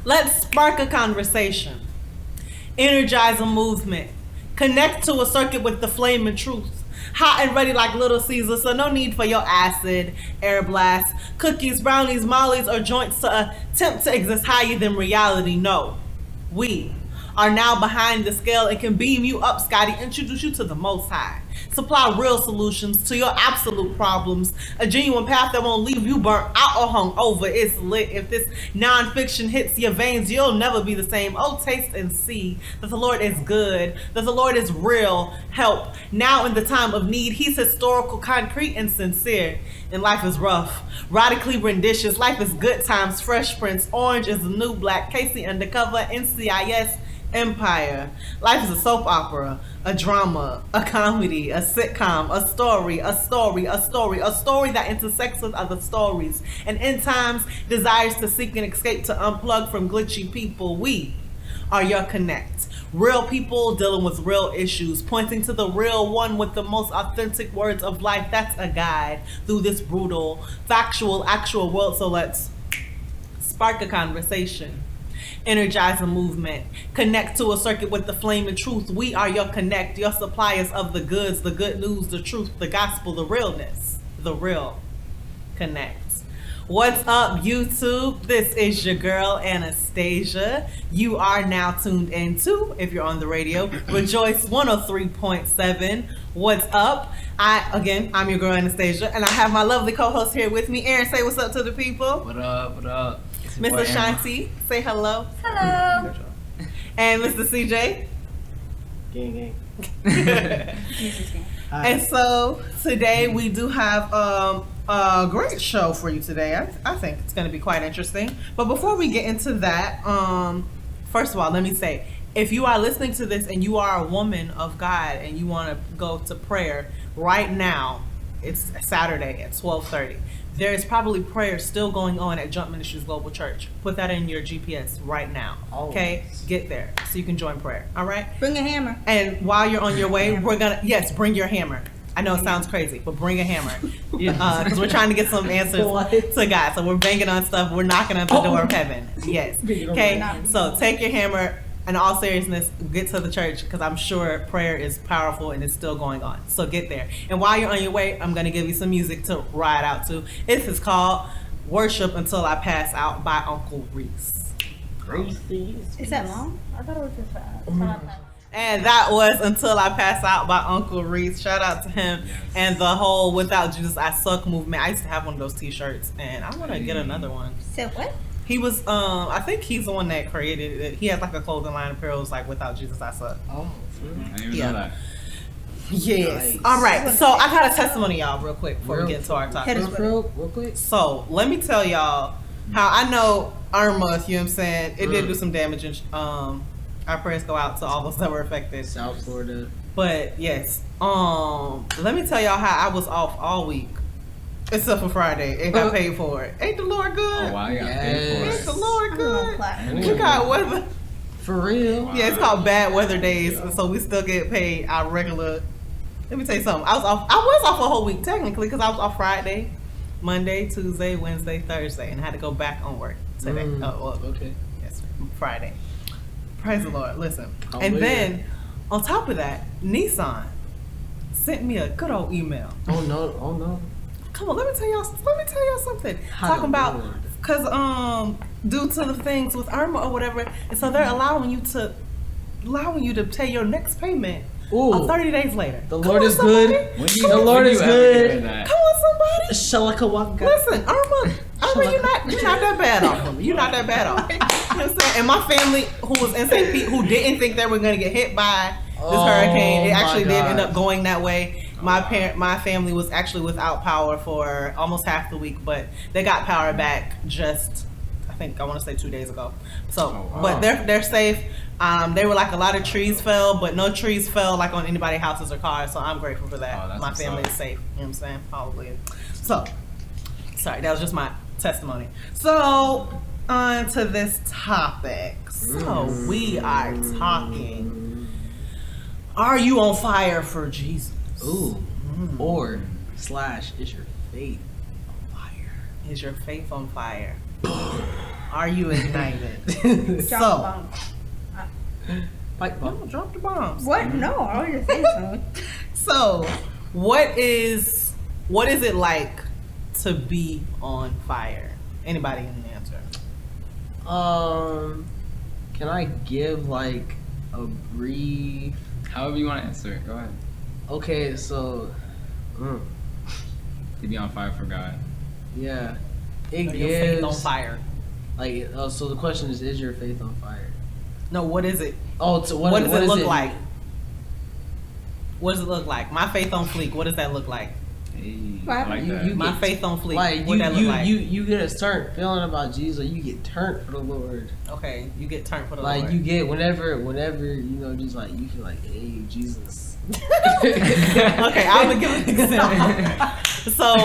Let's spark a conversation. Energize a movement. Connect to a circuit with the flame and truth. Hot and ready like Little Caesar, so no need for your acid, air blast, cookies, brownies, mollies, or joints to attempt to exist higher than reality. No. We are now behind the scale and can beam you up, Scotty, introduce you to the Most High. Supply real solutions to your absolute problems. A genuine path that won't leave you burnt out or hung over. It's lit. If this nonfiction hits your veins, you'll never be the same. Oh, taste and see that the Lord is good, that the Lord is real. Help. Now in the time of need, He's historical, concrete, and sincere. And life is rough, radically renditions. Life is good times. Fresh Prince, Orange is the new black. Casey Undercover, NCIS, Empire. Life is a soap opera, a drama, a comedy, a sitcom, a story that intersects with other stories, and in times desires to seek and escape to unplug from glitchy people. We are your connect. Real people dealing with real issues, pointing to the real one with the most authentic words of life. That's a guide through this brutal, factual, actual world. So let's spark a conversation. Energize a movement. Connect to a circuit with the flame and truth. We are your connect, your suppliers of the goods, the good news, the truth, the gospel, the realness, the real connect. What's up, YouTube? This is your girl, Anastasia. You are now tuned into, if you're on the radio, Rejoice 103.7. What's up? I'm your girl, Anastasia, and I have my lovely co-host here with me. Aaron, say what's up to the people. What up, what up? Mr. Shanti, say hello. Hello. And Mr. CJ. Gang, gang. And so today we do have a great show for you today. I think it's going to be quite interesting. But before we get into that, first of all, let me say, if you are listening to this and you are a woman of God and you want to go to prayer right now, it's Saturday at 12:30. There is probably prayer still going on at Jump Ministries Global Church. Put that in your GPS right now. Okay? Get there so you can join prayer. All right? Bring a hammer. And while you're on your way, bring your hammer. I know it sounds crazy, but bring a hammer. Because we're trying to get some answers to God. So we're banging on stuff. We're knocking on the door of heaven. Yes. Okay? So take your hammer. In all seriousness, get to the church because I'm sure prayer is powerful and it's still going on. So get there. And while you're on your way, I'm going to give you some music to ride out to. This is called Worship Until I Pass Out by Uncle Reese. Is that long? I thought it was just fast. And that was Until I Pass Out by Uncle Reese. Shout out to him and the whole Without Jesus I Suck movement. I used to have one of those t-shirts and I want to get another one. So what? He was, I think he's the one that created it. He has like a clothing line of apparel like Without Jesus I Suck. Oh, I didn't even know that. Yes. Nice. All right. So I got a testimony, y'all, real quick before we get into our topic. Real quick. So let me tell y'all how I know Irma, you know what I'm saying, it did do some damage. And, our prayers go out to all those that were affected. South Florida. But yes, let me tell y'all how I was off all week. Except for Friday. And got paid for it. Ain't the Lord good? Oh, wow, you got paid for it. Ain't the Lord good? You got weather. For real? Yeah, it's called bad weather days. So we still get paid our regular. Let me tell you something. I was off a whole week technically because I was off Friday, Monday, Tuesday, Wednesday, Thursday. And I had to go back on work today. Okay. Yes, Friday. Praise the Lord. Listen. And then on top of that, Nissan sent me a good old email. Oh no. Come on, let me tell y'all something. Talking about, cause due to the things with Irma or whatever, and so they're allowing you to pay your next payment 30 days later. The Lord is good. The Lord is good. Come on, somebody. Shalakawaka. Listen, Irma, you're not that bad off of me. You're not that bad off. You know what I'm saying? And my family, who was in St. Pete, who didn't think they were gonna get hit by this hurricane, it actually did end up going that way. My family was actually without power for almost half the week, but they got power back just, I think, I want to say 2 days ago. So, but they're safe. They were like a lot of trees fell, but no trees fell like on anybody's houses or cars. So I'm grateful for that. My family is safe. You know what I'm saying? Hallelujah. So, sorry, that was just my testimony. So, on to this topic. So, we are talking, are you on fire for Jesus? Ooh. Or / is your faith on fire? Is your faith on fire? Are you ignited? Drop So, bomb. Pipe no, bomb. drop the bombs. What? No, I was just saying something. So, what is it like to be on fire? Anybody can answer. Can I give like a brief? However you want to answer it. Go ahead. Okay, so, To be on fire for God. yeah, it Are your faith on gives fire? like. So the question is your faith on fire? No, what is it? Oh, so What does it look like? What does it look like? My faith on fleek. What does that look like? Hey, What I like happened? that. You My get- faith on fleek. Like what that look like? you get a certain feeling about Jesus, or you get turned for the Lord. Okay, you get turned for the Like Lord. you get whenever you know, just like you feel like, hey, Jesus. Okay, I'm gonna give an example. So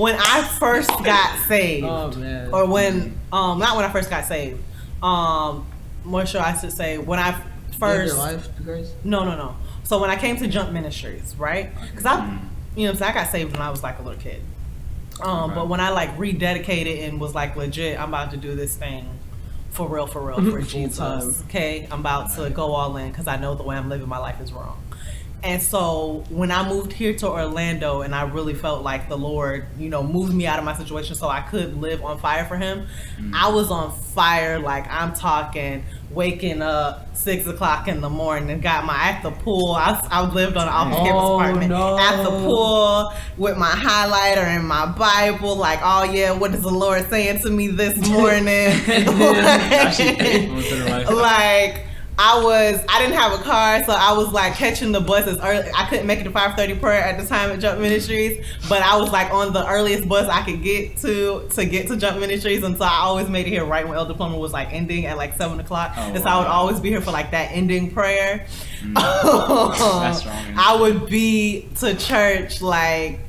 when I first got saved, Oh man. or when not when I first got saved, more sure I should say when I Gave your first life to Grace? no. So when I came to Jump Ministries, right? Because I got saved when I was like a little kid. Okay. But when I like rededicated and was like legit, I'm about to do this thing for real for Full Jesus. time. Okay, I'm about to go all in because I know the way I'm living my life is wrong. And so when I moved here to Orlando and I really felt like the Lord, moved me out of my situation so I could live on fire for him, I was on fire. Like I'm talking waking up 6 o'clock in the morning, got my at the pool. I lived on an office campus apartment no. at the pool with my highlighter and my Bible. Like, oh yeah, what is the Lord saying to me this morning? Actually faithful to the lifestyle. Like I didn't have a car, so I was like catching the buses early. I couldn't make it to 5:30 prayer at the time at Jump Ministries, but I was like on the earliest bus I could get to get to Jump Ministries, and so I always made it here right when Elder Plummer was like ending at like 7 o'clock, Oh, and so I would wow. always be here for like that ending prayer. That's strong. I would be to church like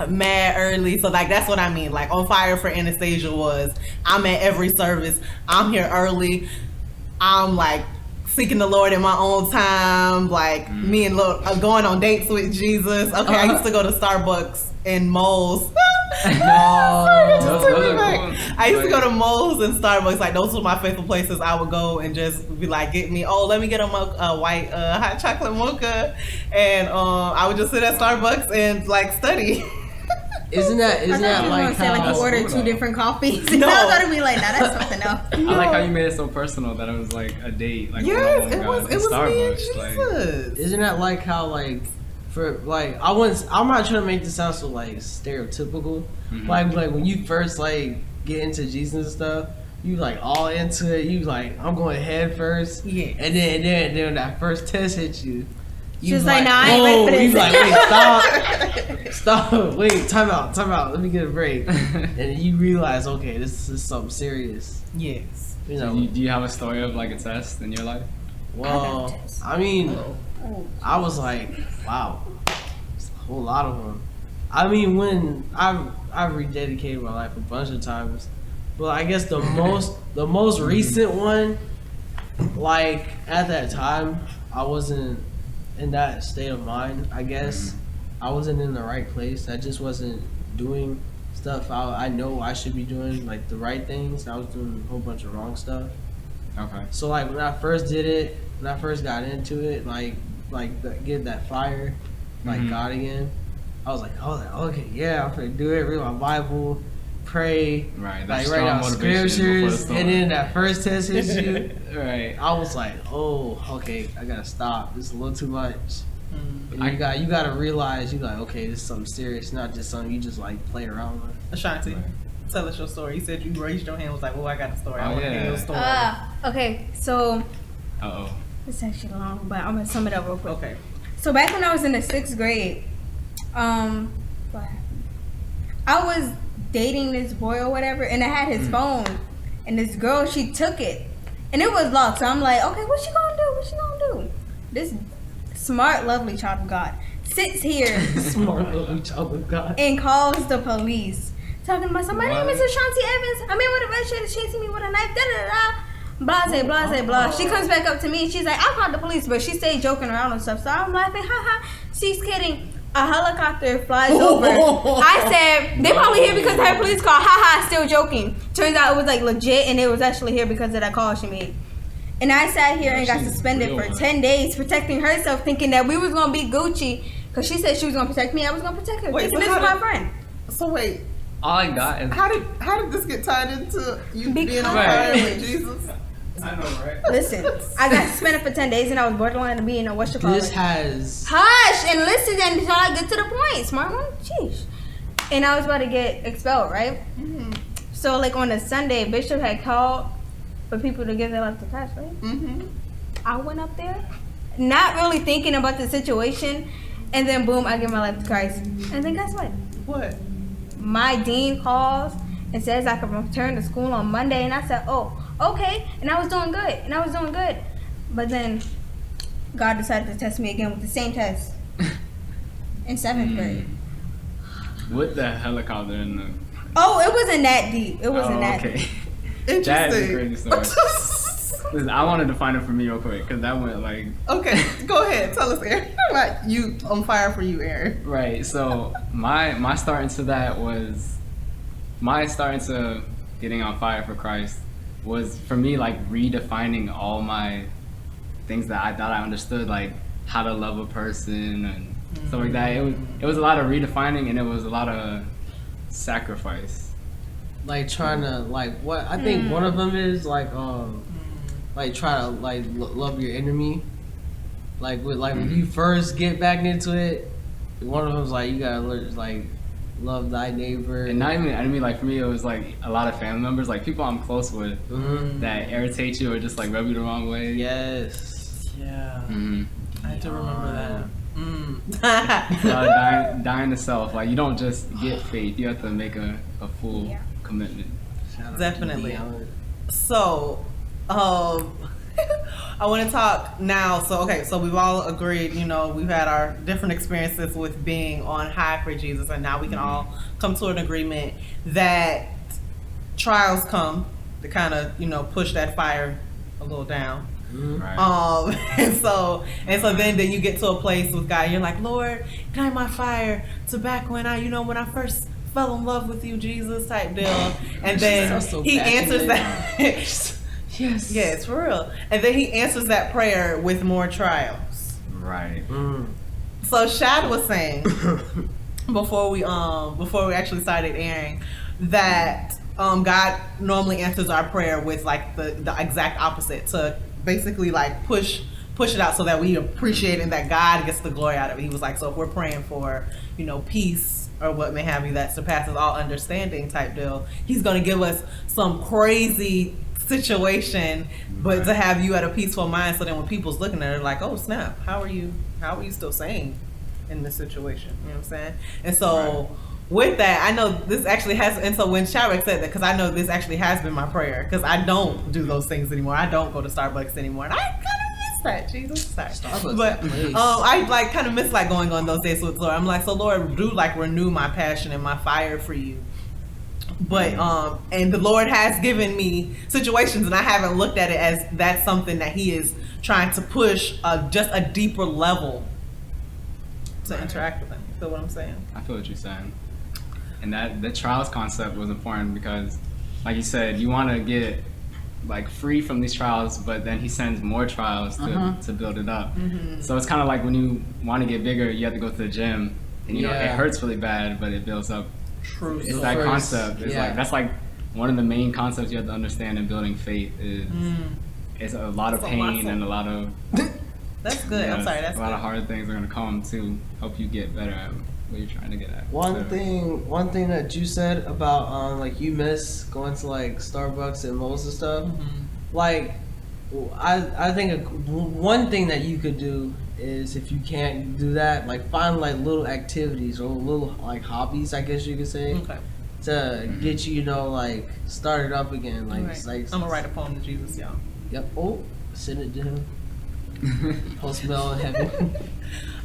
mad early, so like that's what I mean. Like on fire for Anastasia was I'm at every service. I'm here early. I'm like seeking the Lord in my own time, like me and going on dates with Jesus. Okay, I used to go to Starbucks and Moles. No. Those Took me are back. cool. I used to go Like- to Moles and Starbucks. Like those were my faithful places. I would go and just be like, "Get me, let me get a white hot chocolate mocha," and I would just sit at Starbucks and like study. Isn't that I thought you were like gonna say like how? you ordered cool, two though. different coffees. No. I was gonna be like, nah, that's something else. I like how you made it so personal that it was like a date. Like Yes, one-on-one it was. guys It at was me and Starbucks. Like, Jesus. Isn't that like how like for like I'm not trying to make this sound so like stereotypical. Mhm. Like when you first like get into Jesus and stuff, you like all into it. You like I'm going head first. Yeah. And then when that first test hits you. You She's like, nah, I ain't ready for you this. like, wait, stop, wait, time out, let me get a break. And then you realize, okay, this is something serious. Yes. You so know, do you have a story of like a test in your life? well, I mean, Oh. I was like, wow, it's a whole lot of them. I mean, when I've rededicated my life a bunch of times, but I guess the most recent one, like at that time, I wasn't in that state of mind. I guess I wasn't in the right place. I just wasn't doing stuff I know I should be doing, like the right things. I was doing a whole bunch of wrong stuff. Okay. So like when I first did it, when I first got into it, get that fire, like Mhm. God again, I was like, oh, okay, yeah, I'm gonna do it. Read my Bible, pray, Right. like That's write strong out motivation before the scriptures, storm. and then that first test hits you. Right. I was like, oh, okay, I gotta stop. This is a little too much. Mm. And you gotta realize you like, okay, this is something serious, not just something you just like play around with. Ashanti, Right. tell us your story. You said you raised your hand. Was like, "Oh, I got a story. I Oh, want to hear yeah. your story." Okay, so Uh-oh. it's actually long, but I'm gonna sum it up real quick. Okay. So back when I was in the 6th grade, what happened? I was dating this boy or whatever, and I had his phone, and this girl, she took it, and it was locked. So I'm like, okay, what she gonna do? What she gonna do? This smart, lovely child of God sits here Smart little child of God. and calls the police, talking about something. My name is What? Ashanti Evans. I'm in with a red shirt, chasing me with a knife. Da da da. Blase, blase, blah. She comes back up to me. She's like, I called the police, but she stayed joking around and stuff. So I'm laughing, haha. She's kidding. a helicopter flies over. I said, they probably here because of her police call. Haha, still joking. Turns out it was like legit and it was actually here because of that call she made. And I sat here and got She's suspended real, for man. 10 days protecting herself, thinking that we was going to be Gucci. Because she said she was going to protect me. I was going to protect her. Wait, Thinking so this how is my did- friend. So wait, All I got is. how did this get tied into you being on Because- fire with Jesus? I know, right? Listen, I got suspended for 10 days and I was borderline to be in a what's your call This has. Hush and listen until I get to the point, smart one. Sheesh. And I was about to get expelled, right? Mm-hmm. So like on a Sunday, Bishop had called for people to give their life to Christ, right? Mm-hmm. I went up there, not really thinking about the situation, and then boom, I give my life to Christ. And then guess what? What? My dean calls and says I can return to school on Monday, and I said, oh, okay. And I was doing good, But then God decided to test me again with the same test in 7th grade. With the helicopter and the. Oh, it wasn't that deep. It wasn't Oh, that okay. deep. That is a Interesting. crazy story. Listen, I wanted to find it for me real quick because that went like. Okay, go ahead. Tell us, Aaron. Like you on fire for you, Aaron. Right. So my start into that was my start into getting on fire for Christ was for me like redefining all my things that I thought I understood, like how to love a person and stuff like that. It was a lot of redefining and it was a lot of sacrifice. Like trying to like what I think one of them is like try to like love your enemy. Like with like when you first get back into it, one of them's like you gotta learn like love thy neighbor. And not even, I mean, like for me, it was like a lot of family members, like people I'm close with that irritate you or just like rub you the wrong way. Yes. Yeah, Mm-hmm. I do remember that. Dying to self. Like you don't just get faith; you have to make a full Yeah. commitment. Shout out Definitely. to Leon. So, I want to talk now. So, okay, so we've all agreed, you know, we've had our different experiences with being on high for Jesus, and now we can all come to an agreement that trials come to kind of, you know, push that fire a little down. Right. And so then you get to a place with God, you're like, Lord, ignite my fire to back when I first fell in love with you, Jesus, type deal. And then Sounds so he answers passionate. that. Yes. Yeah, it's for real. And then he answers that prayer with more trials. Right. So Shad was saying before we actually started airing that God normally answers our prayer with like the exact opposite, to basically like push it out so that we appreciate it and that God gets the glory out of it. He was like, so if we're praying for, you know, peace or what may have you that surpasses all understanding type deal, he's going to give us some crazy situation, but to have you at a peaceful mind, so then when people's looking at it like, oh snap, how are you still sane in this situation? You know what I'm saying? And so with that, I know this actually has, and so when Sharek said that, because I know this actually has been my prayer, because I don't do those things anymore. I don't go to Starbucks anymore, and I kind of miss that. Jesus, sorry. Starbucks, But that place. I like kind of miss like going on those days with Lord. I'm like, so Lord, do like renew my passion and my fire for you. But and the Lord has given me situations, and I haven't looked at it as that's something that He is trying to push just a deeper level to interact with Him. You feel what I'm saying? I feel what you're saying. And that the trials concept was important because, like you said, you want to get like free from these trials, but then he sends more trials to build it up. So it's kind of like when you want to get bigger, you have to go to the gym, and you know it Yeah. hurts really bad, but it builds up. True. It's So that first, concept. It's yeah. like that's like one of the main concepts you have to understand in building faith is it's a lot of It's a pain muscle. and a lot of That's good. I'm sorry. That's a lot of good. hard things are gonna come to help you get better at what you're trying to get at. One So- thing that you said about like you miss going to like Starbucks and Moe's and stuff. Like, I think one thing that you could do is, if you can't do that, like find like little activities or little like hobbies, I guess you could say, Okay. to get you, you know, like started up again. Like, Right. it's like I'm gonna write a poem to Jesus, y'all. Yep. Oh, send it to him. Post mail in heaven.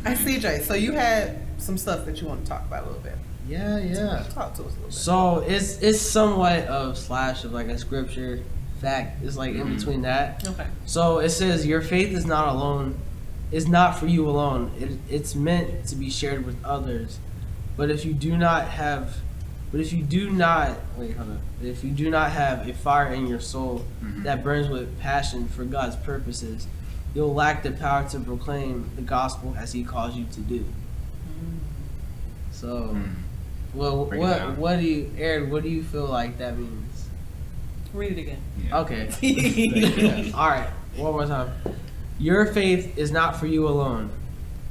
I CJ. So you had some stuff that you want to talk about a little bit. Yeah. Talk to us a little bit. So it's somewhat of slash of like a scripture fact. It's like in between that. Okay. So it says, your faith is not alone. is not for you alone. It's meant to be shared with others. But if you do not have if you do not have a fire in your soul that burns with passion for God's purposes, you'll lack the power to proclaim the gospel as He calls you to do. So, well, Break it down. what do you, Aaron? What do you feel like that means? Read it again. Yeah. Okay. All right. One more time. Your faith is not for you alone.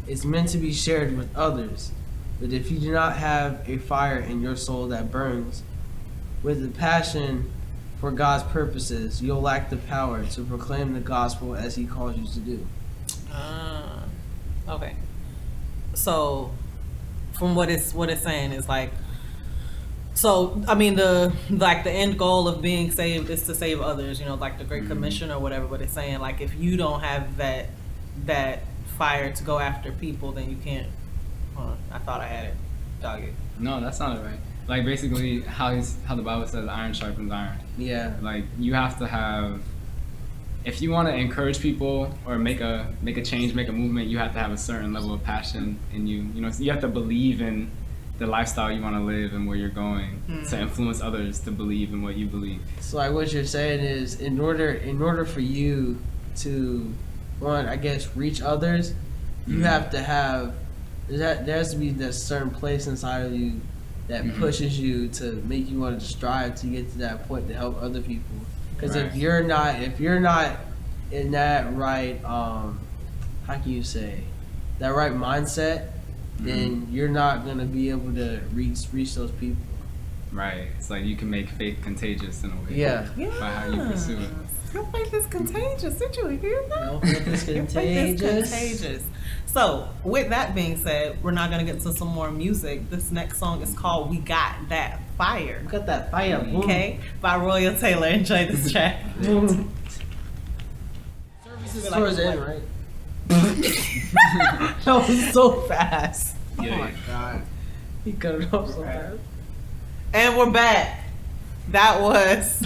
It's meant to be shared with others. But if you do not have a fire in your soul that burns with a passion for God's purposes, you'll lack the power to proclaim the gospel as He calls you to do. Okay. So, from what it's saying is like, so I mean the end goal of being saved is to save others. You know, like the Great Commission or whatever. But it's saying like if you don't have that fire to go after people, then you can't. I thought I had it. Dog it. No, that's not it right. Like basically how the Bible says iron sharpens iron. Yeah. Like you have to have, if you want to encourage people or make a change, make a movement, you have to have a certain level of passion in you. You know, so you have to believe in the lifestyle you want to live and where you're going to influence others to believe in what you believe. So like what you're saying is in order for you to reach others, you have to have there has to be this certain place inside of you that pushes you to make you want to strive to get to that point to help other people. Because Right. if you're not in that right how can you say that right mindset, then you're not gonna be able to reach those people. Right. It's like you can make faith contagious in a way. Yeah. By how you pursue it. Your faith is contagious. Did you hear that? Your faith is Your faith is contagious. contagious. So, with that being said, we're not going to get to some more music. This next song is called We Got That Fire. Got that fire. Boom. Okay? By Royal Taylor. Enjoy this track. Boom. Services towards the end, right? That was so fast. Oh Yeah. my god. He cut it off so fast. And we're back. That was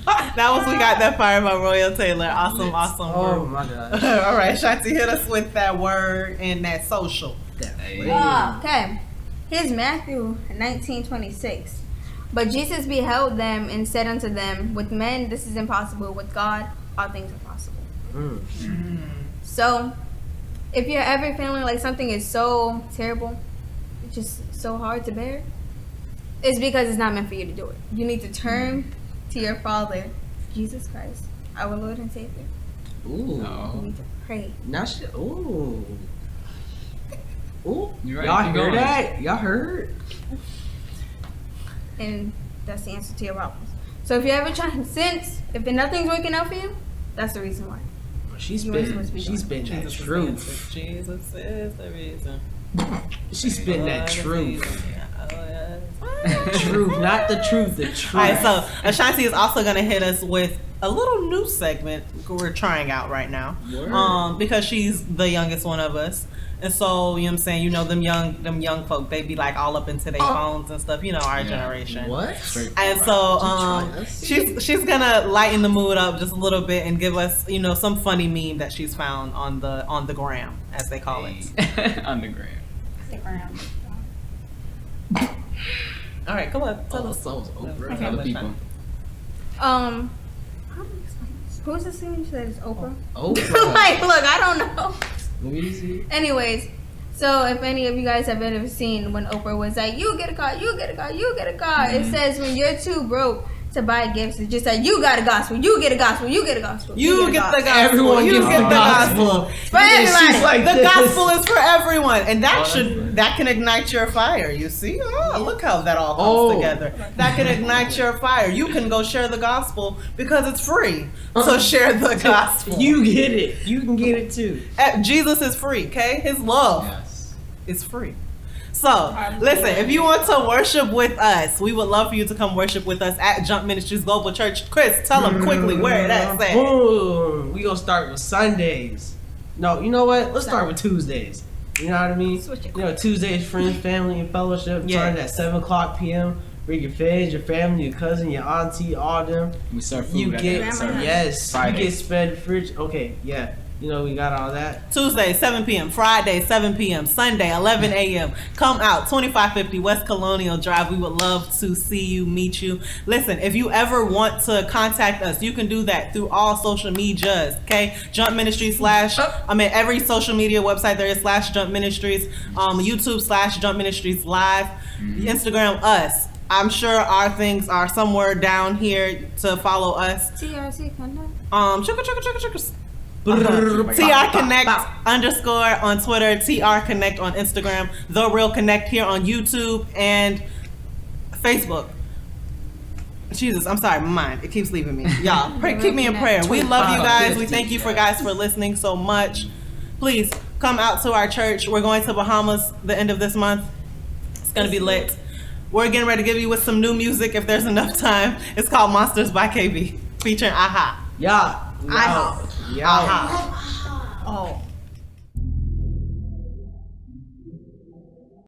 We Got That Fire by Royal Taylor. Awesome Oh word. my god. All right, Shanti, hit us with that word and that social. Hey. Okay. Here's Matthew 19:26. But Jesus beheld them and said unto them, with men this is impossible, with God all things are possible. So, if you're ever feeling like something is so terrible, it's just so hard to bear, it's because it's not meant for you to do it. You need to turn to your Father, Jesus Christ, our Lord and Savior. Ooh. No. You need to pray. Now she. Ooh. Ooh. You're right, Y'all keep hear going. that? Y'all heard? And that's the answer to your problems. So if you're ever trying, if nothing's working out for you, that's the reason why. She's You ain't supposed to be doing spitting that Jesus is the truth. answer. Jesus is the reason. She's spitting that Oh, the truth. reason. Yeah. Oh, yeah. Truth, not the truth, the truth. All right, so Ashanti is also going to hit us with a little new segment we're trying out right now. Word. Because she's the youngest one of us. And so, you know what I'm saying, you know, them young folk, they be like all up into their phones and stuff, you know, our Yeah. generation. What? Straight And forward. so trying to see? she's gonna lighten the mood up just a little bit and give us, you know, some funny meme that she's found on the gram, as they call it. Underground. All right, come on, tell us. sounds Oprah. Tell the people. How do you explain this? Who's the singer that is Oprah? Oprah. Like, look, I don't know. Let me see. Anyways, so if any of you guys have ever seen when Oprah was like, you get a car, you get a car, you get a car. It says when you're too broke to buy gifts, it's just like, you got a gospel, you get a gospel, you get a gospel. You get the gospel. Everyone you gets get the gospel. For everybody. She's like The this. gospel is for everyone, and that that's that can ignite your fire. You see? Oh, look how that all comes Oh. together. That can ignite your fire. You can go share the gospel because it's free. So share the gospel. You get it. You can get it too. Jesus is free. Okay, His love Yes. is free. So, listen, if you want to worship with us, we would love for you to come worship with us at Jump Ministries Global Church. Chris, tell them quickly where that's at. Boom. We gonna start with Sundays. No, you know what? Let's start with Tuesdays. You know what I mean? Switch it. You know, Tuesdays, friends, family, and fellowship. Yeah. Starting at 7:00 p.m. Bring your fans, your family, your cousin, your auntie, all them. We serve food You at get the service. yes. Friday. You get sped fridge. Okay, yeah. You know, we got all that. Tuesday, 7 p.m. Friday, 7 p.m. Sunday, 11 a.m. Come out, 2550 West Colonial Drive. We would love to see you, meet you. Listen, if you ever want to contact us, you can do that through all social medias, okay? Jump Ministries every social media website there is /Jump Ministries, YouTube /Jump Ministries Live, Instagram us. I'm sure our things are somewhere down here to follow us. TRC Connect. TR Connect _ on Twitter, TR Connect on Instagram, The Real Connect here on YouTube and Facebook. Jesus, I'm sorry, my mind, it keeps leaving me. Y'all, keep me in prayer. We love you guys. We thank you for listening so much. Please come out to our church. We're going to Bahamas the end of this month. It's gonna be lit. We're getting ready to give you with some new music if there's enough time. It's called Monsters by KB, featuring Aha. Yeah. Aha. Yeah.